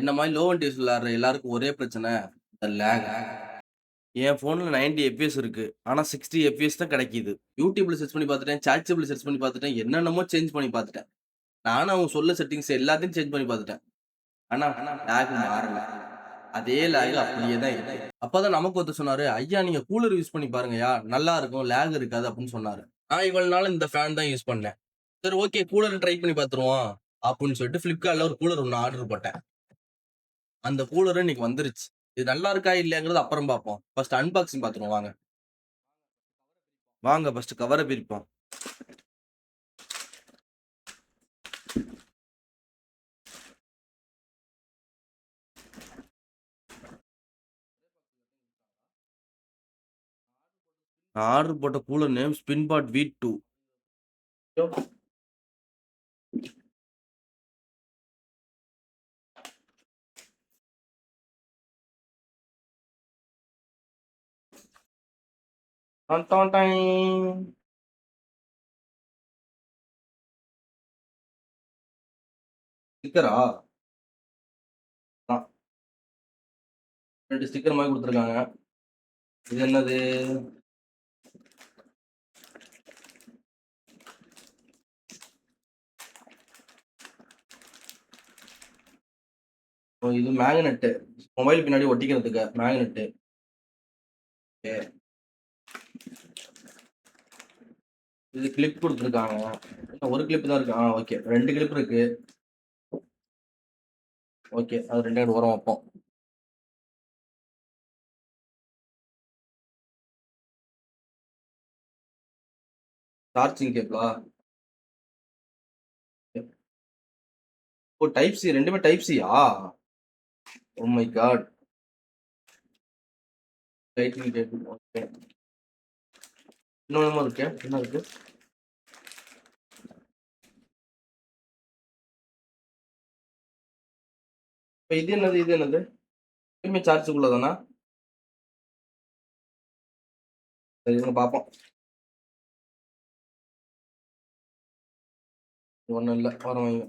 என்ன மாதிரி low voltage விளையாடுற எல்லாருக்கும் ஒரே பிரச்சனை, இந்த லேக். என் ஃபோன்ல 90 எஃப்பிஎஸ் இருக்கு. ஆனா 60 எஃப்பிஎஸ் தான் கிடைக்குது. YouTubeல சர்ச் பண்ணி பார்த்துட்டேன், ChatGPTல சர்ச் பண்ணி பார்த்துட்டேன், என்னென்னமோ சேஞ்ச் பண்ணி பார்த்துட்டேன். நானும் அவங்க சொல்ல செட்டிங்ஸ் எல்லாத்தையும் சேஞ்ச் பண்ணி பார்த்துட்டேன். ஆனா லேக் மாறல. அதே லேக் அப்படியே தான் இருக்கு. அப்பதான் நமக்கு ஒருத்தர் சொன்னாரு, "ஐயா நீங்க கூலர் யூஸ் பண்ணி பாருங்கய்யா, நல்லா இருக்கும், லேக் இருக்காது" அப்படின்னு சொன்னாரு. நான் இவ்வளவு நாள் இந்த ஃபேன் தான் யூஸ் பண்ணேன். சரி ஓகே கூலர் ட்ரை பண்ணி பார்த்துருவோம் அப்படின்னு சொல்லிட்டு Flipkartல ஒரு கூலர் ஒண்ணு ஆர்டர் போட்டேன். அந்த கூலர் இன்னைக்கு வந்துருச்சு. இது நல்லா இருக்கா இல்லையாங்கிறது அப்புறம் பார்ப்போம். ஃபர்ஸ்ட் அன்பாக்சிங் பார்த்துருவோம் வாங்க. வாங்க ஃபர்ஸ்ட் கவர பிரிப்போம். நான் ஆர்டர் போட்ட கூலர் நேம் ஸ்பின்பாட் V2. ஸ்டிக்கரா? 2 ஸ்டிக்கர் மாதிரி கொடுத்துருக்காங்க. இது என்னது? இது மேக்னெட். மொபைல் பின்னாடி ஒட்டிக்கிறதுக்கு மேக்னெட். இது கிளிப் கொடுத்துருக்காங்க. ஒரு கிளிப் தான் இருக்கு. ஓகே 2 கிளிப் இருக்கு. ஓகே அது 2 ஓரம் வைப்போம். சார்ஜிங் கேபிளா? ஓ டைப் சி, ரெண்டுமே டைப் சியா? Oh my God. Lightning cable. Okay. இன்னொன்னு இருக்கு. என்ன இருக்கு? இது என்னது? இது என்னது? இதுமே சார்ஜுக்குள்ள தானா? சரி இருங்க பார்ப்போம். ஒண்ணும் இல்ல வரும் வைங்க.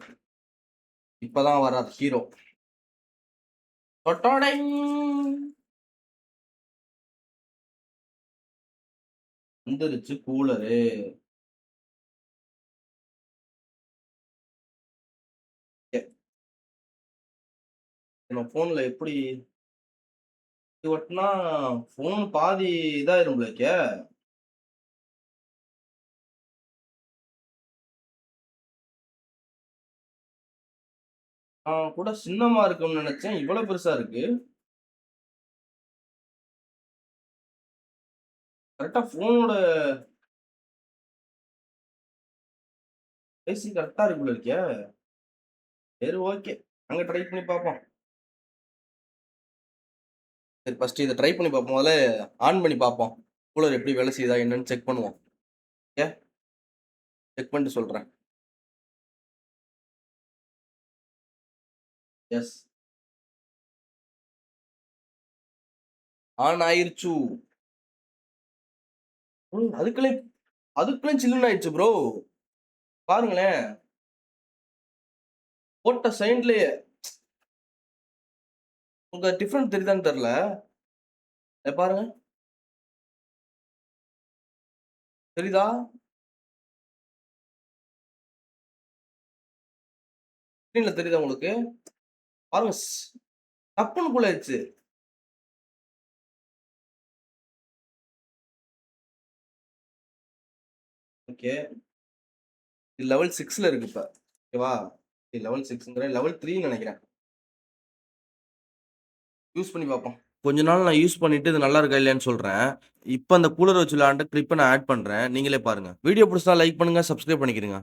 இப்பதான் வராது ஹீரோ. வந்துருச்சு கூலரு. நம்ம போன்ல எப்படி ஒட்டினா போன் பாதி இதாயிரும் போலக்கே. கூட சின்னமா இருக்கும்னு நினைச்சேன், இவ்வளவு பெருசா இருக்கு. கரெக்டா போனோட பேசி கரெக்டா இருக்கு போல இருக்கே. சரி ஓகே அங்க ட்ரை பண்ணி பார்ப்போம். சரி ஃபர்ஸ்ட் இதை ட்ரை பண்ணி பார்ப்போம். முதல்ல ஆன் பண்ணி பார்ப்போம். கூலர் எப்படி வேலை செய்யுதா என்னன்னு செக் பண்ணுவோம். ஓகே செக் பண்ணிட்டு சொல்றேன். எஸ் ஆன் ஆயிருச்சு. அதுக்குள்ளே சில்லுன்னு ஆயிடுச்சு ப்ரோ. பாருங்களேன் போட்ட சைன்லயே. உங்க டிஃபரன்ஸ் தெரியுதான்னு தெரியல. பாருங்க தெரியுதா? ஸ்கிரீன்ல தெரியுதா உங்களுக்கு? பாருங்க டப்புன்னு கூல் ஆயிடுச்சு. ஓகே இது லெவல் 6ல இருக்கு இப்ப. ஓகேவா? இது லெவல் 6ங்கற லெவல் 3 நினைக்கிறேன். யூஸ் பண்ணி பார்ப்போம். கொஞ்ச நாள் நான் யூஸ் பண்ணிட்டு இது நல்லா இருக்கா இல்லையான்னு சொல்றேன். இப்போ அந்த கூலர் வச்சு விளையாண்ட கிளிப்பை நான் ஆட் பண்றேன். நீங்களே பாருங்க. வீடியோ பிடிச்சா லைக் பண்ணுங்க, சப்ஸ்கிரைப் பண்ணிக்கிறீங்க.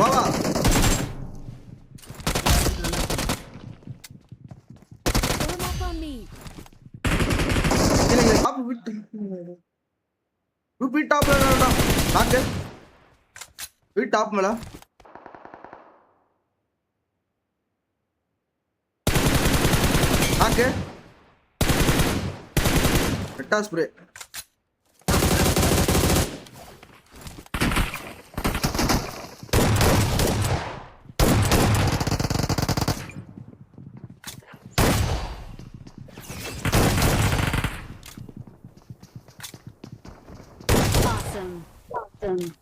வா வா. டாப் மேல நாக்கு ரெட்டா ஸ்ப்ரே. Awesome.